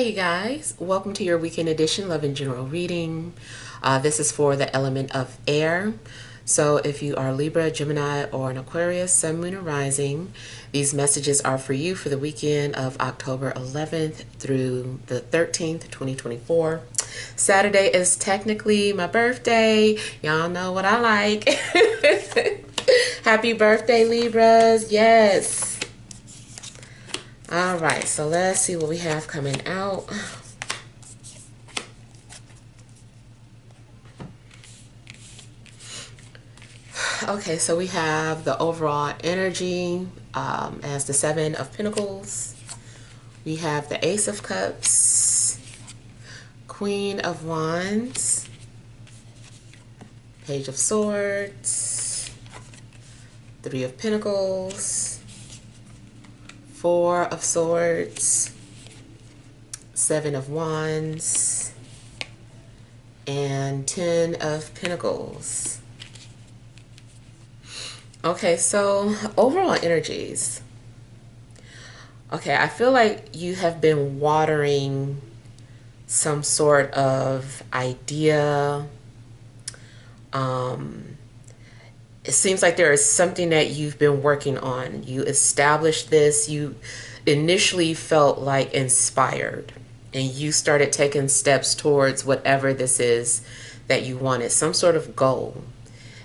Hey you guys, welcome to your weekend edition Love and General reading. This is for the element of air. So if you are Libra, Gemini, or an Aquarius, Sun, Moon, or Rising, these messages are for you for the weekend of October 11th through the 13th, 2024. Saturday is technically my birthday. Y'all know what I like. Happy birthday, Libras. Yes. All right, so let's see what we have coming out. Okay, so we have the overall energy as the Seven of Pentacles. We have the Ace of Cups, Queen of Wands, Page of Swords, Three of Pentacles, Four of Swords, Seven of Wands, and Ten of Pentacles. Okay, so overall energies. Okay, I feel like you have been watering some sort of idea. It seems like there is something that you've been working on. You established this. You initially felt like inspired, and you started taking steps towards whatever this is that you wanted, some sort of goal.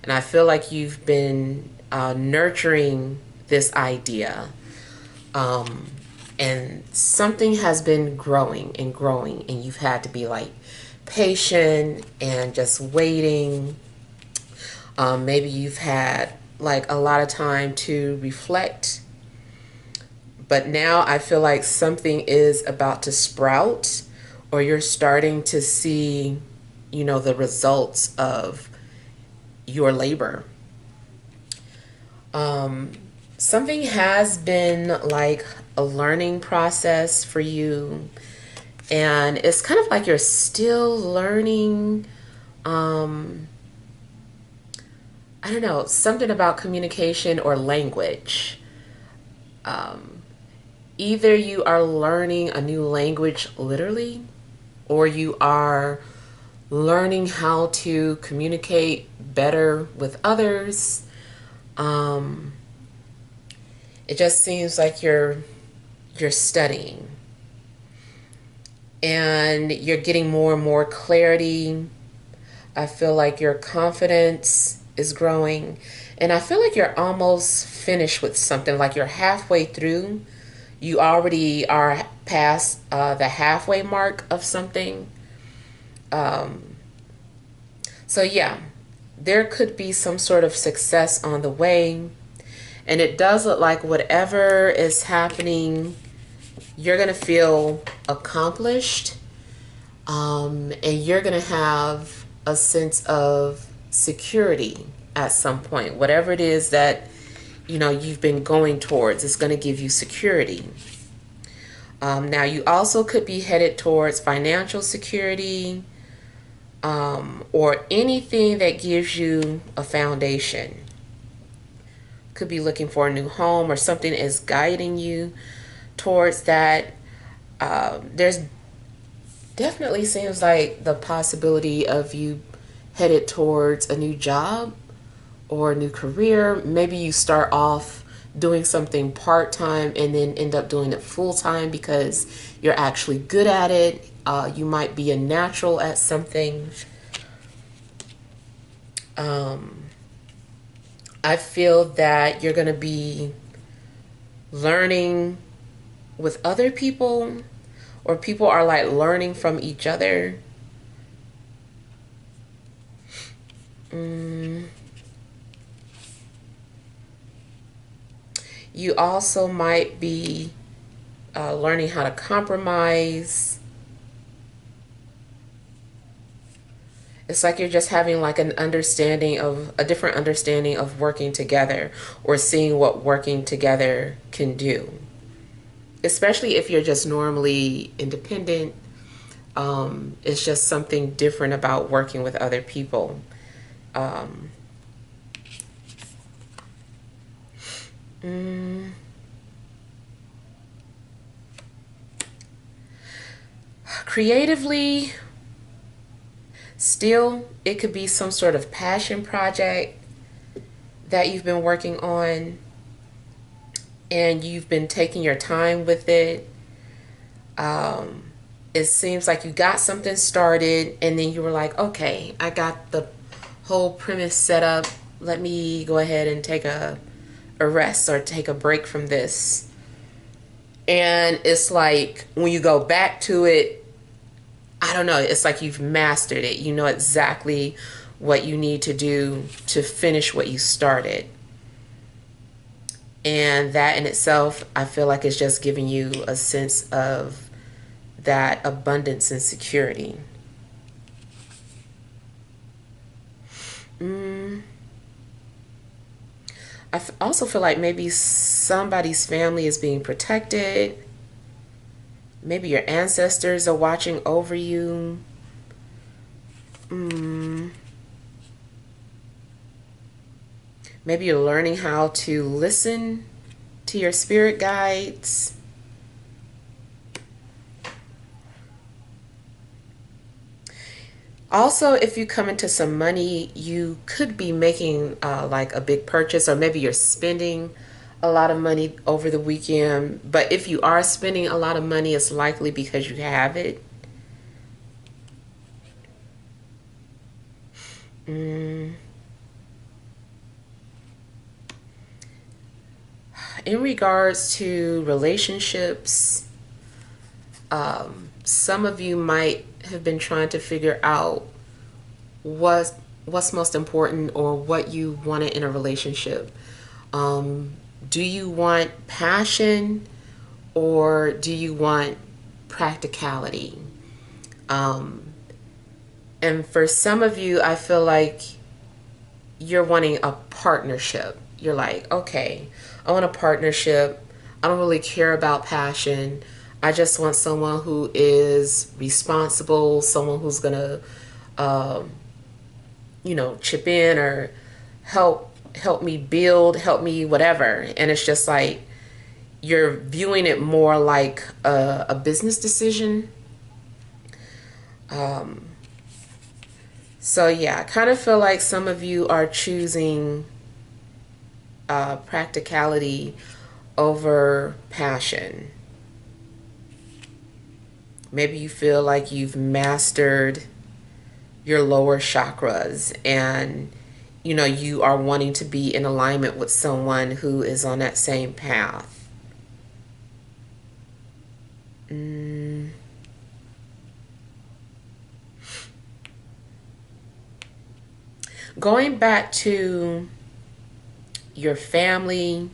And I feel like you've been nurturing this idea. And something has been growing and growing, and you've had to be like patient and just waiting. Maybe you've had like a lot of time to reflect, but now I feel like something is about to sprout, or you're starting to see, you know, the results of your labor. Something has been like a learning process for you, and it's kind of like you're still learning. I don't know, something about communication or language. Either you are learning a new language literally, or you are learning how to communicate better with others. It just seems like you're studying, and you're getting more and more clarity. I feel like your confidence is growing, and I feel like you're almost finished with something, like you're halfway through. You already are past the halfway mark of something. So yeah, there could be some sort of success on the way, and it does look like whatever is happening, you're going to feel accomplished, and you're going to have a sense of security at some point. Whatever it is that, you know, you've been going towards, it's going to give you security. Now, you also could be headed towards financial security, or anything that gives you a foundation. Could be looking for a new home, or something is guiding you towards that. There's definitely seems like the possibility of you headed towards a new job or a new career. Maybe you start off doing something part-time and then end up doing it full-time because you're actually good at it. You might be a natural at something. I feel that you're going to be learning with other people, or people are like learning from each other. You also might be learning how to compromise. It's like you're just having like an understanding of a different understanding of working together, or seeing what working together can do. Especially if you're just normally independent. It's just something different about working with other people. Creatively, still, it could be some sort of passion project that you've been working on and you've been taking your time with it. It seems like you got something started and then you were like, okay, I got the whole premise set up. Let me go ahead and take a rest or take a break from this. And it's like when you go back to it, I don't know, it's like you've mastered it. You know exactly what you need to do to finish what you started. And that in itself, I feel like it's just giving you a sense of that abundance and security. I also feel like maybe somebody's family is being protected. Maybe your ancestors are watching over you. Maybe you're learning how to listen to your spirit guides. Also, if you come into some money, you could be making like a big purchase, or maybe you're spending a lot of money over the weekend. But if you are spending a lot of money, it's likely because you have it. In regards to relationships, some of you might have been trying to figure out what's most important or what you wanted in a relationship. Do you want passion or do you want practicality? And for some of you, I feel like you're wanting a partnership. You're like, okay, I want a partnership. I don't really care about passion. I just want someone who is responsible, someone who's gonna, chip in or help me build, help me whatever. And it's just like you're viewing it more like a business decision. So yeah, I kind of feel like some of you are choosing practicality over passion. Maybe you feel like you've mastered your lower chakras and you are wanting to be in alignment with someone who is on that same path. Going back to your family,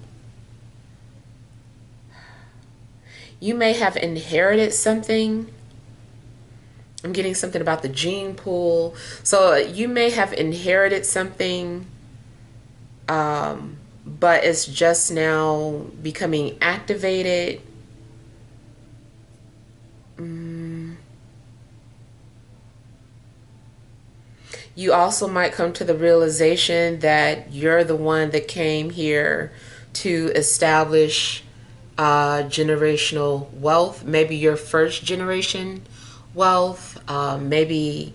you may have inherited something. I'm getting something about the gene pool. So you may have inherited something, but it's just now becoming activated. You also might come to the realization that you're the one that came here to establish generational wealth. Maybe your first generation wealth. Maybe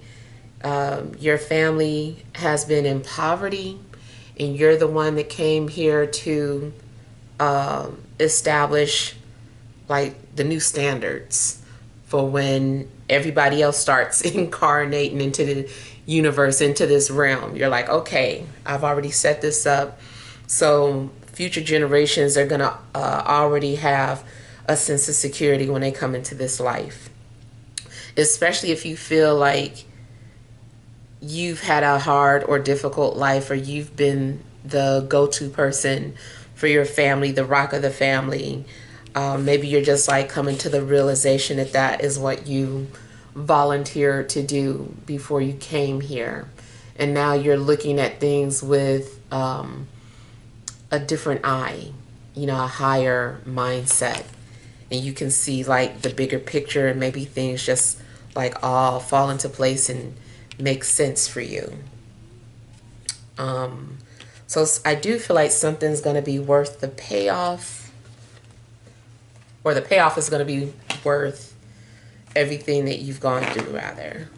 your family has been in poverty and you're the one that came here to establish like the new standards for when everybody else starts incarnating into the universe, into this realm. You're like, okay, I've already set this up, so future generations are gonna already have a sense of security when they come into this life. Especially if you feel like you've had a hard or difficult life, or you've been the go-to person for your family, the rock of the family. Maybe you're just like coming to the realization that that is what you volunteered to do before you came here. And now you're looking at things with a different eye, a higher mindset. And you can see like the bigger picture, and maybe things just like all fall into place and make sense for you. So I do feel like something's going to be worth the payoff, or the payoff is going to be worth everything that you've gone through, rather.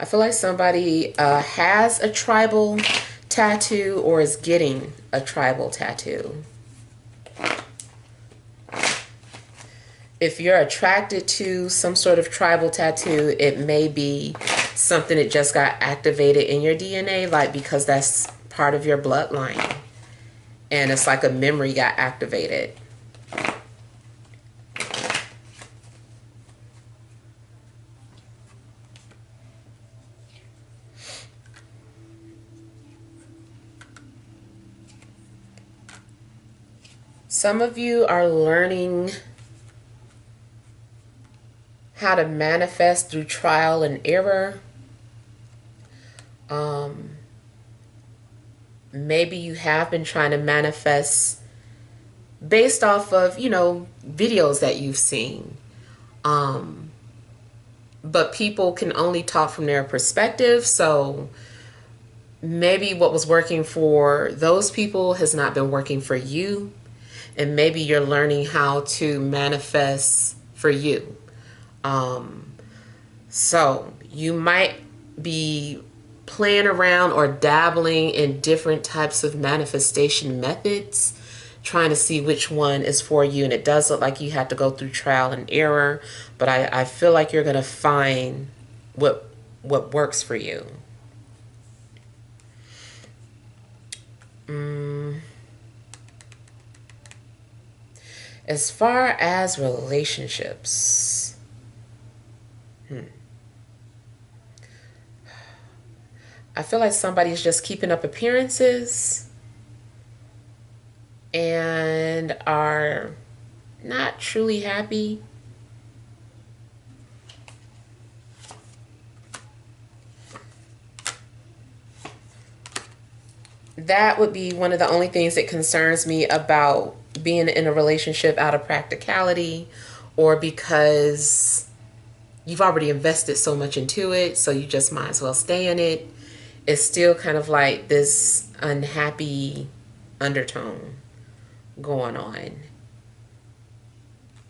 I feel like somebody has a tribal tattoo or is getting a tribal tattoo. If you're attracted to some sort of tribal tattoo, it may be something that just got activated in your DNA, like because that's part of your bloodline. And it's like a memory got activated. Some of you are learning how to manifest through trial and error. Maybe you have been trying to manifest based off of, you know, videos that you've seen. But people can only talk from their perspective. So maybe what was working for those people has not been working for you. And maybe you're learning how to manifest for you. So you might be playing around or dabbling in different types of manifestation methods, trying to see which one is for you. And it does look like you had to go through trial and error, but I feel like you're going to find what works for you. As far as relationships, I feel like somebody's just keeping up appearances and are not truly happy. That would be one of the only things that concerns me about being in a relationship out of practicality, or because you've already invested so much into it, so you just might as well stay in it. It's still kind of like this unhappy undertone going on.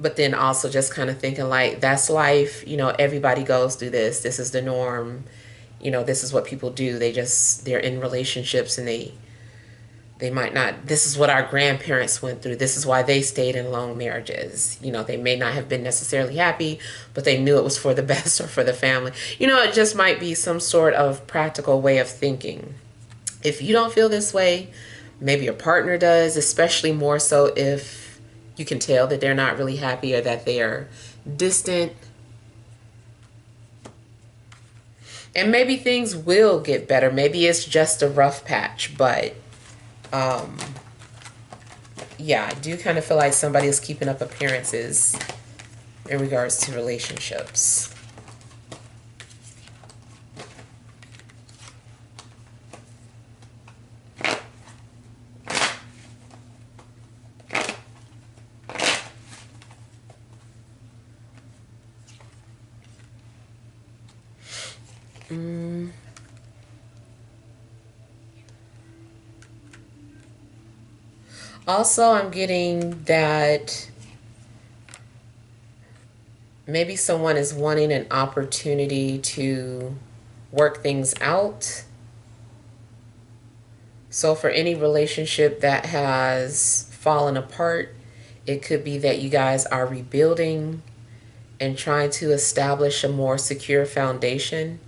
But then also just kind of thinking like, that's life. You know, everybody goes through this. This is the norm. You know, this is what people do. They're in relationships and they might not, this is what our grandparents went through. This is why they stayed in long marriages. You know, they may not have been necessarily happy, but they knew it was for the best or for the family. You know, it just might be some sort of practical way of thinking. If you don't feel this way, maybe your partner does, especially more so if you can tell that they're not really happy or that they are distant. And maybe things will get better. Maybe it's just a rough patch, but yeah, I do kind of feel like somebody is keeping up appearances in regards to relationships. Also, I'm getting that maybe someone is wanting an opportunity to work things out. So for any relationship that has fallen apart, it could be that you guys are rebuilding and trying to establish a more secure foundation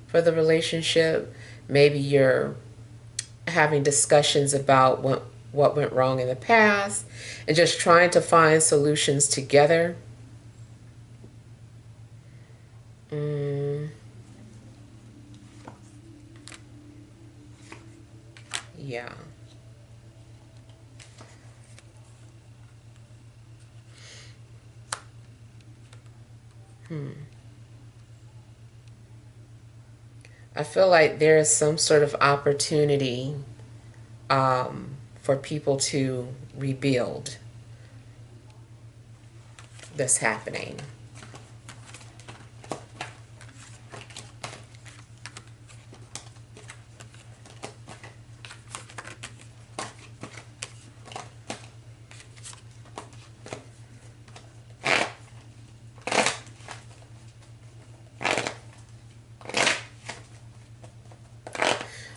for the relationship. Maybe you're having discussions about what went wrong in the past and just trying to find solutions together. Yeah. I feel like there is some sort of opportunity for people to rebuild that's happening.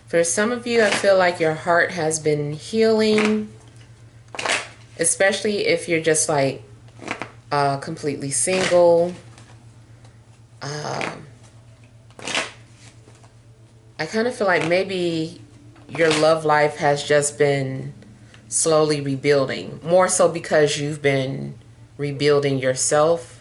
For some of you, I feel like your heart has been healing, especially if you're just like completely single. I kind of feel like maybe your love life has just been slowly rebuilding, more so because you've been rebuilding yourself.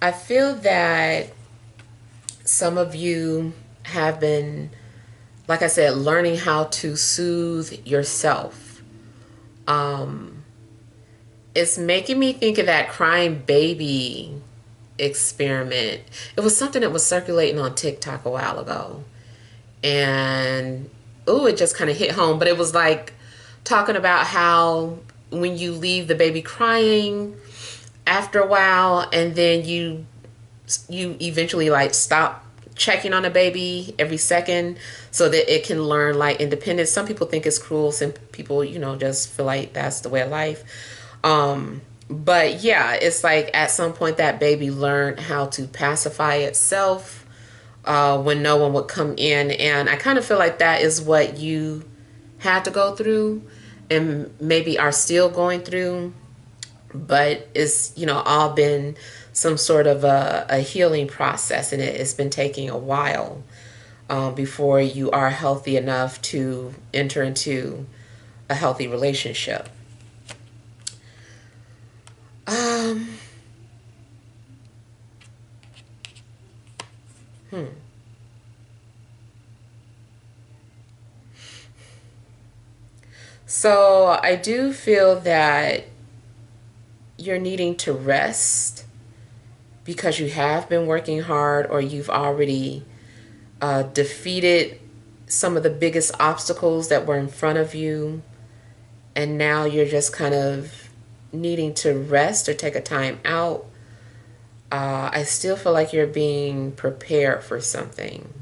I feel that some of you have been, like I said, learning how to soothe yourself. It's making me think of that crying baby experiment. It was something that was circulating on TikTok a while ago. And, oh, it just kind of hit home. But it was like talking about how when you leave the baby crying after a while, and then you eventually like stop checking on a baby every second so that it can learn like independence. Some people think it's cruel. Some people, just feel like that's the way of life. But yeah, it's like at some point that baby learned how to pacify itself when no one would come in. And I kind of feel like that is what you had to go through and maybe are still going through. But it's, all been some sort of a healing process, and it's been taking a while before you are healthy enough to enter into a healthy relationship. So I do feel that you're needing to rest because you have been working hard, or you've already defeated some of the biggest obstacles that were in front of you, and now you're just kind of needing to rest or take a time out. I still feel like you're being prepared for something.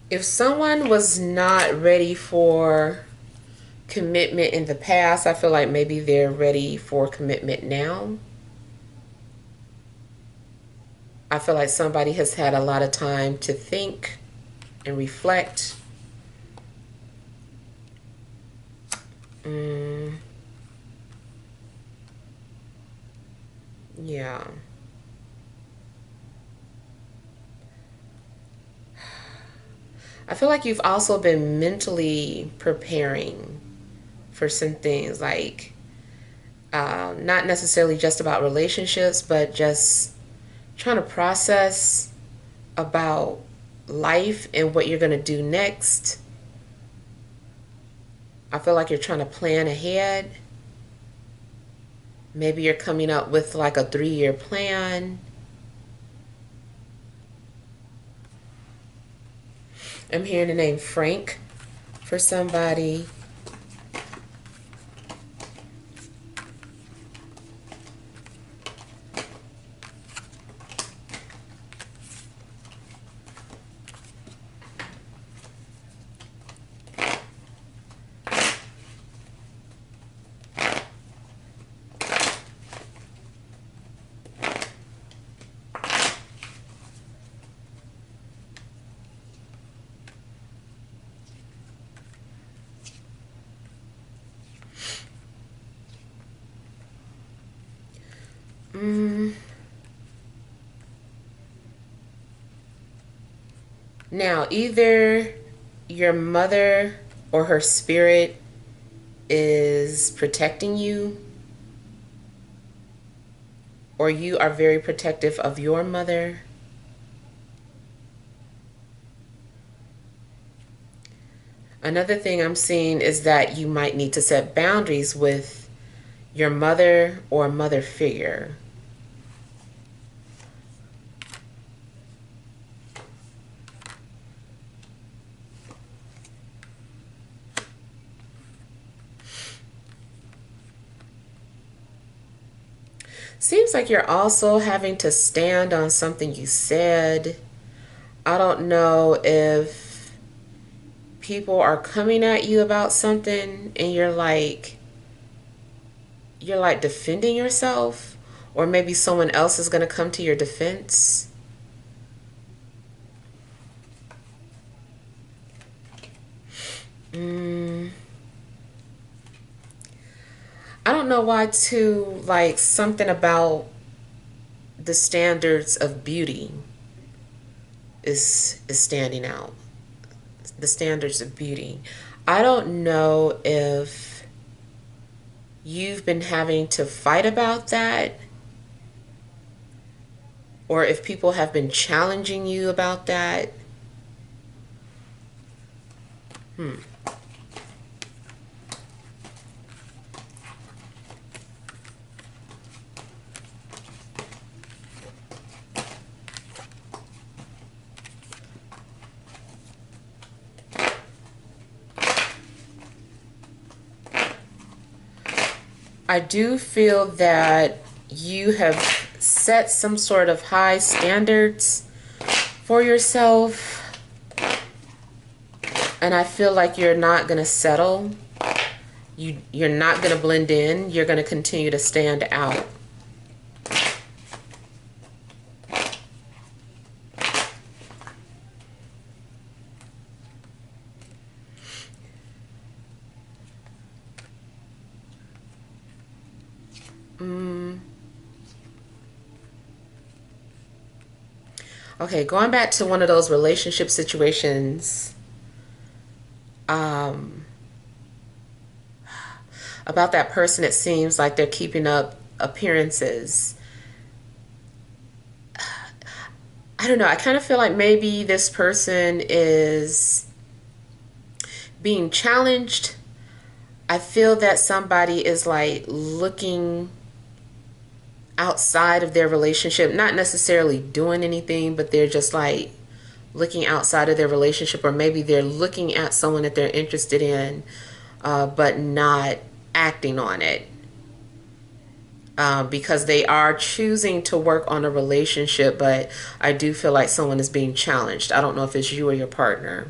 If someone was not ready for commitment in the past, I feel like maybe they're ready for commitment now. I feel like somebody has had a lot of time to think and reflect. Yeah. I feel like you've also been mentally preparing for some things, like not necessarily just about relationships, but just trying to process about life and what you're going to do next. I feel like you're trying to plan ahead. Maybe you're coming up with like a 3-year plan. I'm hearing the name Frank for somebody. Now, either your mother or her spirit is protecting you, or you are very protective of your mother. Another thing I'm seeing is that you might need to set boundaries with your mother or mother figure. Seems like you're also having to stand on something you said. I don't know if people are coming at you about something and you're like defending yourself, or maybe someone else is going to come to your defense. I don't know why too, like something about the standards of beauty is standing out. The standards of beauty. I don't know if you've been having to fight about that, or if people have been challenging you about that. I do feel that you have set some sort of high standards for yourself, and I feel like you're not going to settle. You're not going to blend in. You're going to continue to stand out. Okay, going back to one of those relationship situations, about that person, it seems like they're keeping up appearances. I don't know. I kind of feel like maybe this person is being challenged. I feel that somebody is like looking outside of their relationship, not necessarily doing anything, but they're just like looking outside of their relationship, or maybe they're looking at someone that they're interested in, but not acting on it, because they are choosing to work on a relationship. But I do feel like someone is being challenged. I don't know if it's you or your partner.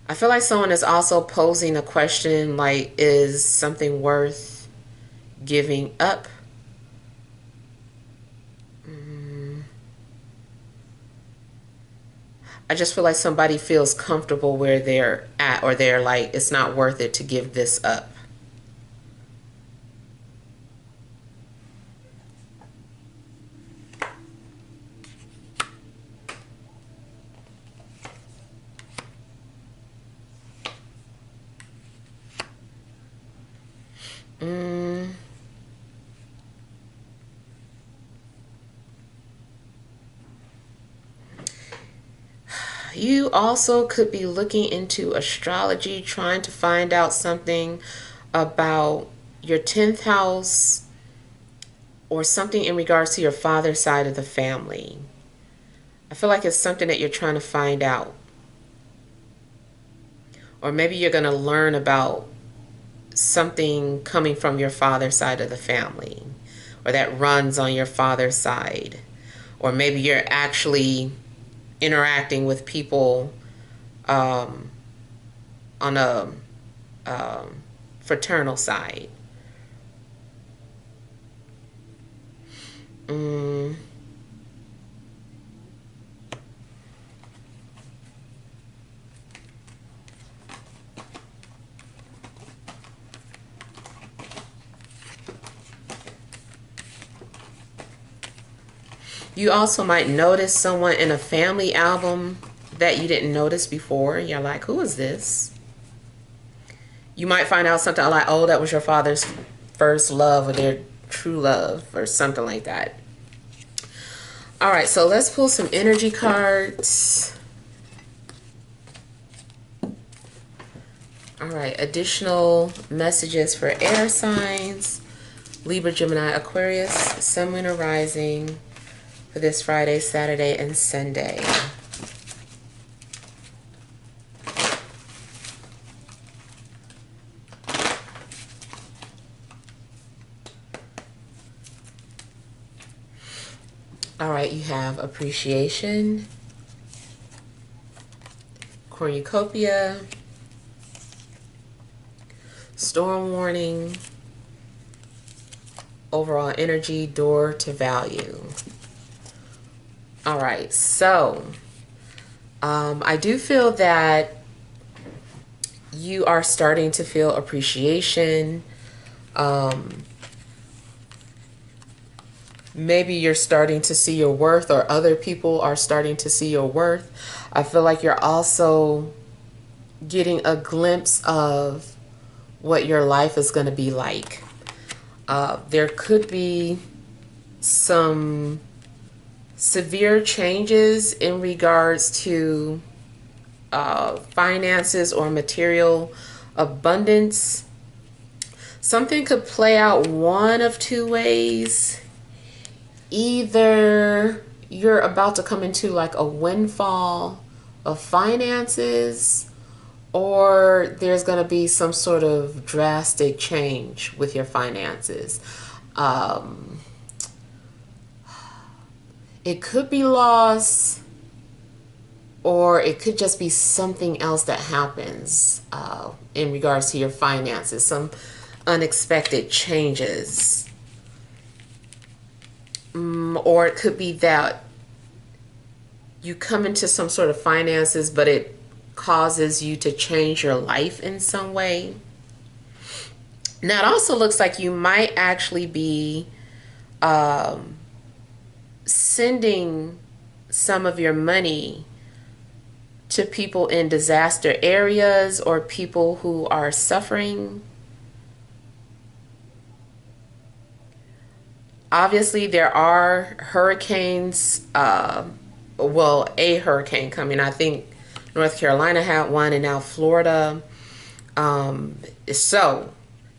I feel like someone is also posing a question like, is something worth giving up? I just feel like somebody feels comfortable where they're at, or they're like, it's not worth it to give this up. You also could be looking into astrology, trying to find out something about your 10th house, or something in regards to your father's side of the family. I feel like it's something that you're trying to find out. Or maybe you're going to learn about something coming from your father's side of the family, or that runs on your father's side. Or maybe you're actually interacting with people on a fraternal side. You also might notice someone in a family album that you didn't notice before. You're like, who is this? You might find out something like, oh, that was your father's first love, or their true love, or something like that. All right, so let's pull some energy cards. All right, additional messages for air signs: Libra, Gemini, Aquarius, Sun, Moon, or Rising, for this Friday, Saturday, and Sunday. All right, you have appreciation, cornucopia, storm warning, overall energy, door to value. All right, so I do feel that you are starting to feel appreciation. Maybe you're starting to see your worth, or other people are starting to see your worth. I feel like you're also getting a glimpse of what your life is going to be like. There could be some severe changes in regards to finances or material abundance. Something could play out one of two ways. Either you're about to come into like a windfall of finances, or there's going to be some sort of drastic change with your finances. It could be loss, or it could just be something else that happens in regards to your finances, some unexpected changes. Or it could be that you come into some sort of finances, but it causes you to change your life in some way. Now, it also looks like you might actually be sending some of your money to people in disaster areas or people who are suffering. Obviously, there are hurricanes, well, a hurricane coming. I think North Carolina had one, and now Florida. So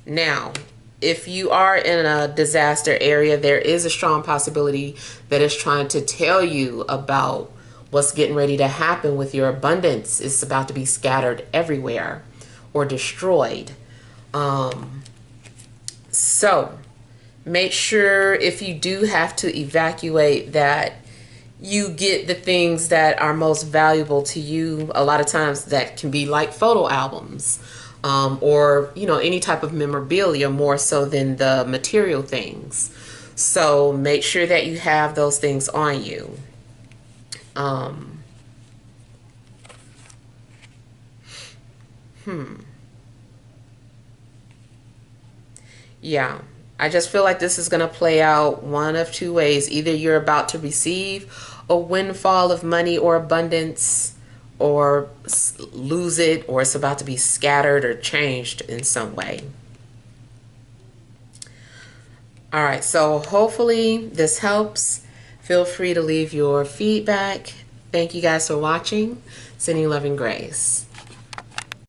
now, if you are in a disaster area, there is a strong possibility that it's trying to tell you about what's getting ready to happen with your abundance. It's about to be scattered everywhere or destroyed. So make sure, if you do have to evacuate, that you get the things that are most valuable to you. A lot of times that can be like photo albums, or, you know, any type of memorabilia, more so than the material things. So make sure that you have those things on you. Yeah. I just feel like this is going to play out one of two ways. Either you're about to receive a windfall of money or abundance, or lose it, or it's about to be scattered or changed in some way. All right, so hopefully this helps. Feel free to leave your feedback. Thank you guys for watching. Sending love and grace.